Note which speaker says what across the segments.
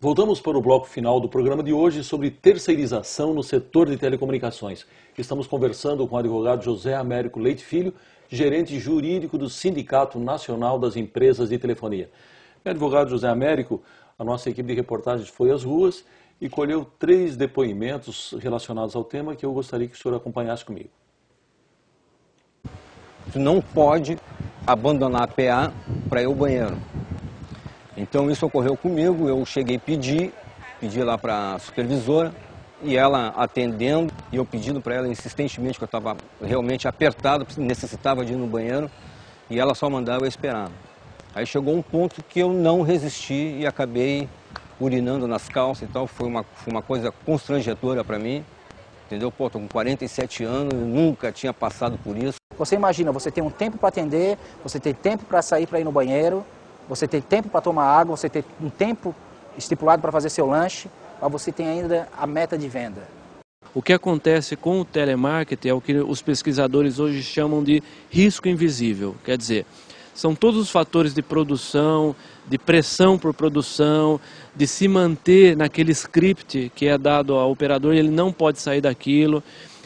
Speaker 1: Voltamos para o bloco final do programa de hoje sobre terceirização no setor de telecomunicações. Estamos conversando com o advogado José Américo Leite Filho, gerente jurídico do Sindicato Nacional das Empresas de Telefonia. Advogado José Américo, a nossa equipe de reportagens foi às ruas e colheu 3 depoimentos relacionados ao tema que eu gostaria que o senhor acompanhasse comigo.
Speaker 2: Tu não pode abandonar a PA para ir ao banheiro. Então isso ocorreu comigo, eu cheguei a pedi lá para a supervisora e ela atendendo e eu pedindo para ela insistentemente que eu estava realmente apertado, necessitava de ir no banheiro e ela só mandava eu esperar. Aí chegou um ponto que eu não resisti e acabei urinando nas calças e tal, foi uma coisa constrangedora para mim, entendeu? Pô, tô com 47 anos, nunca tinha passado por isso.
Speaker 3: Você imagina, você tem um tempo para atender, você tem tempo para sair para ir no banheiro, você tem tempo para tomar água, você tem um tempo estipulado para fazer seu lanche, mas você tem ainda a meta de venda.
Speaker 4: O que acontece com o telemarketing é o que os pesquisadores hoje chamam de risco invisível. Quer dizer, são todos os fatores de produção, de pressão por produção, de se manter naquele script que é dado ao operador e ele não pode sair daquilo,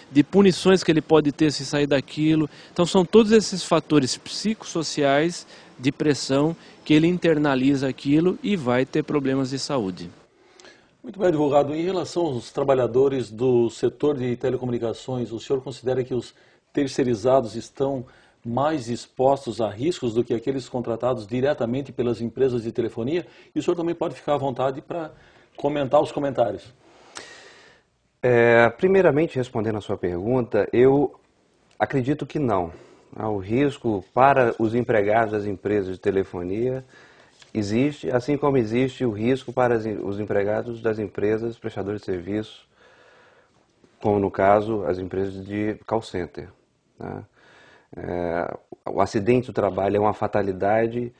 Speaker 4: de punições que ele pode ter se sair daquilo. Então são todos esses fatores psicossociais de pressão que ele internaliza aquilo e vai ter problemas de saúde.
Speaker 1: Muito bem, advogado. Em relação aos trabalhadores do setor de telecomunicações, o senhor considera que os terceirizados estão mais expostos a riscos do que aqueles contratados diretamente pelas empresas de telefonia? E o senhor também pode ficar à vontade para comentar os comentários.
Speaker 5: Primeiramente, respondendo a sua pergunta, eu acredito que não. O risco para os empregados das empresas de telefonia existe, assim como existe o risco para os empregados das empresas prestadoras de serviço, como no caso as empresas de call center, né? O acidente do trabalho é uma fatalidade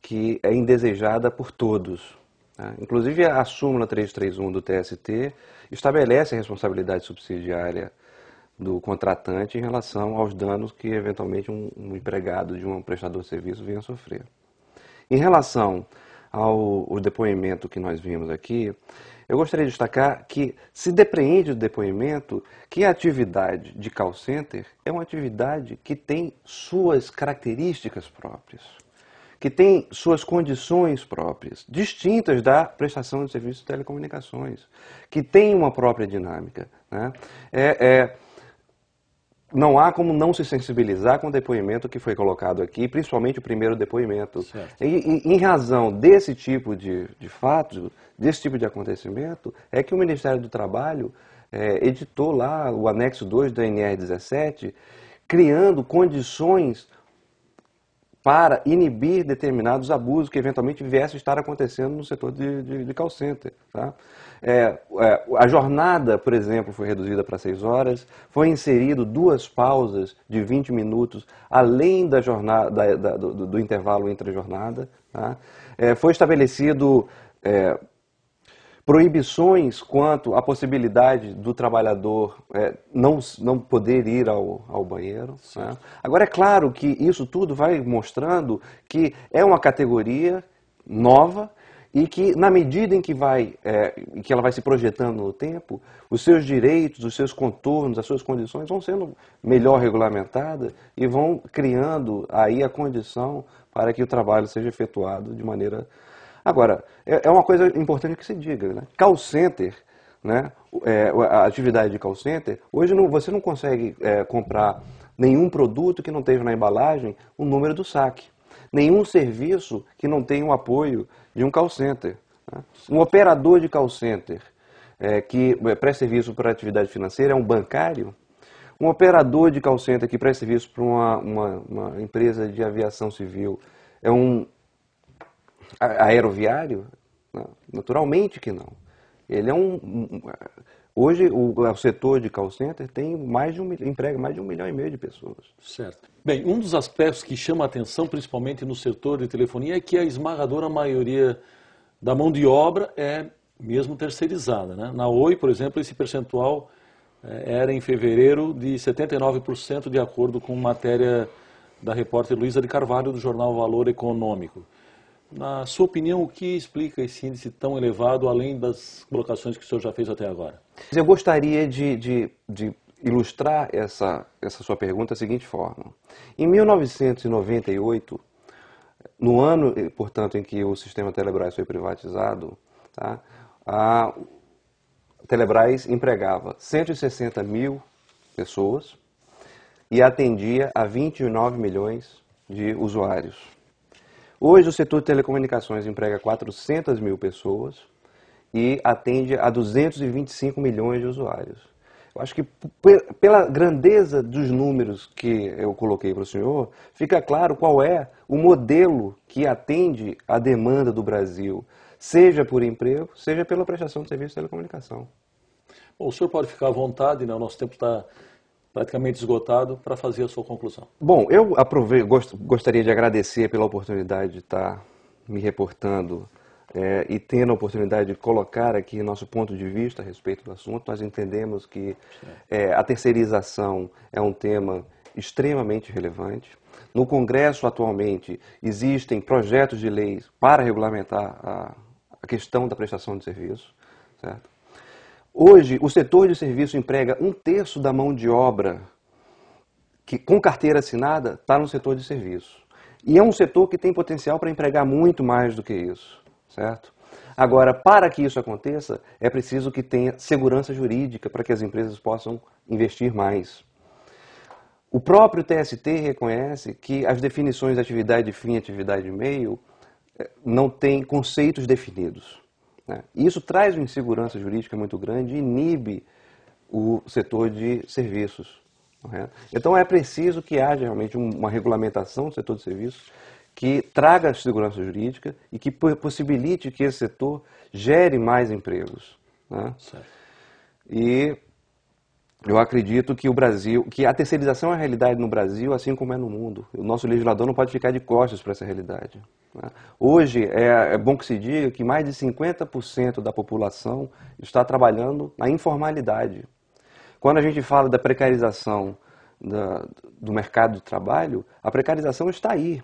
Speaker 5: que é indesejada por todos, né? Inclusive a súmula 331 do TST estabelece a responsabilidade subsidiária do contratante em relação aos danos que eventualmente um empregado de um prestador de serviço venha a sofrer. Em relação ao depoimento que nós vimos aqui, eu gostaria de destacar que se depreende do depoimento que a atividade de call center é uma atividade que tem suas características próprias, que tem suas condições próprias, distintas da prestação de serviços de telecomunicações, que tem uma própria dinâmica, né? Não há como não se sensibilizar com o depoimento que foi colocado aqui, principalmente o primeiro depoimento. E em razão desse tipo de fato, desse tipo de acontecimento, é que o Ministério do Trabalho editou lá o anexo 2 da NR17, criando condições para inibir determinados abusos que eventualmente viessem a estar acontecendo no setor de call center, tá? A jornada, por exemplo, foi reduzida para 6 horas, foi inserido 2 pausas de 20 minutos, além da jornada, do intervalo entre a jornada, tá? Foi estabelecido proibições quanto à possibilidade do trabalhador não poder ir ao banheiro, né? Agora, é claro que isso tudo vai mostrando que é uma categoria nova e que, na medida em que ela vai se projetando no tempo, os seus direitos, os seus contornos, as suas condições vão sendo melhor regulamentadas e vão criando aí a condição para que o trabalho seja efetuado de maneira... Agora, é uma coisa importante que se diga, né? Call center, né? A atividade de call center, hoje você não consegue comprar nenhum produto que não esteja na embalagem o número do saque. Nenhum serviço que não tenha o apoio de um call center, né? Um operador de call center que presta serviço para atividade financeira é um bancário. Um operador de call center que presta serviço para uma empresa de aviação civil é um aeroviário? Não, naturalmente que não. Ele é hoje o setor de call center tem emprega mais de 1,5 milhão de pessoas.
Speaker 1: Certo. Bem, um dos aspectos que chama a atenção, principalmente no setor de telefonia, é que a esmagadora maioria da mão de obra é mesmo terceirizada, né? Na Oi, por exemplo, esse percentual era em fevereiro de 79%, de acordo com matéria da repórter Luísa de Carvalho, do jornal Valor Econômico. Na sua opinião, o que explica esse índice tão elevado, além das colocações que o senhor já fez até agora?
Speaker 5: Eu gostaria de ilustrar essa sua pergunta da seguinte forma. Em 1998, no ano, portanto, em que o sistema Telebrás foi privatizado, tá, a Telebrás empregava 160 mil pessoas e atendia a 29 milhões de usuários. Hoje o setor de telecomunicações emprega 400 mil pessoas e atende a 225 milhões de usuários. Eu acho que pela grandeza dos números que eu coloquei para o senhor, fica claro qual é o modelo que atende a demanda do Brasil, seja por emprego, seja pela prestação de serviço de telecomunicação.
Speaker 1: Bom, o senhor pode ficar à vontade, né? O nosso tempo está praticamente esgotado, para fazer a sua conclusão.
Speaker 5: Bom, eu gostaria de agradecer pela oportunidade de estar me reportando e tendo a oportunidade de colocar aqui nosso ponto de vista a respeito do assunto. Nós entendemos que a terceirização é um tema extremamente relevante. No Congresso, atualmente, existem projetos de leis para regulamentar a questão da prestação de serviço, certo? Hoje, o setor de serviço emprega 1/3 da mão de obra que, com carteira assinada, está no setor de serviço. E é um setor que tem potencial para empregar muito mais do que isso, certo? Agora, para que isso aconteça, é preciso que tenha segurança jurídica para que as empresas possam investir mais. O próprio TST reconhece que as definições de atividade de fim e atividade de meio não têm conceitos definidos. Isso traz uma insegurança jurídica muito grande e inibe o setor de serviços. Correto? Então é preciso que haja realmente uma regulamentação do setor de serviços que traga segurança jurídica e que possibilite que esse setor gere mais empregos. Né?
Speaker 1: Certo.
Speaker 5: E eu acredito que que a terceirização é uma realidade no Brasil, assim como é no mundo. O nosso legislador não pode ficar de costas para essa realidade. Né? Hoje, é bom que se diga que mais de 50% da população está trabalhando na informalidade. Quando a gente fala da precarização do mercado de trabalho, a precarização está aí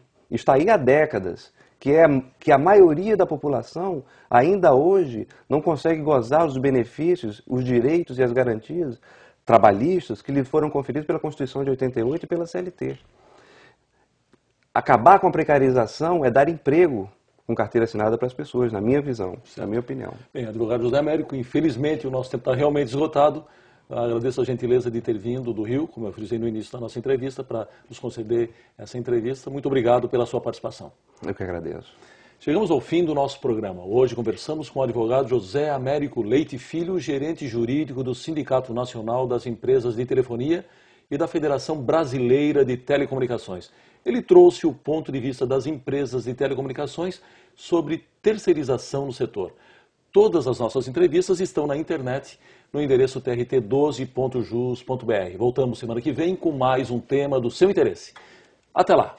Speaker 5: há décadas, que a maioria da população ainda hoje não consegue gozar os benefícios, os direitos e as garantias trabalhistas que lhe foram conferidos pela Constituição de 88 e pela CLT. Acabar com a precarização é dar emprego com carteira assinada para as pessoas, na minha visão, na minha opinião.
Speaker 1: Bem, advogado José Américo, infelizmente o nosso tempo está realmente esgotado. Agradeço a gentileza de ter vindo do Rio, como eu frisei no início da nossa entrevista, para nos conceder essa entrevista. Muito obrigado pela sua participação.
Speaker 5: Eu que agradeço.
Speaker 1: Chegamos ao fim do nosso programa. Hoje conversamos com o advogado José Américo Leite Filho, gerente jurídico do Sindicato Nacional das Empresas de Telefonia e da Federação Brasileira de Telecomunicações. Ele trouxe o ponto de vista das empresas de telecomunicações sobre terceirização no setor. Todas as nossas entrevistas estão na internet, no endereço trt12.jus.br. Voltamos semana que vem com mais um tema do seu interesse. Até lá!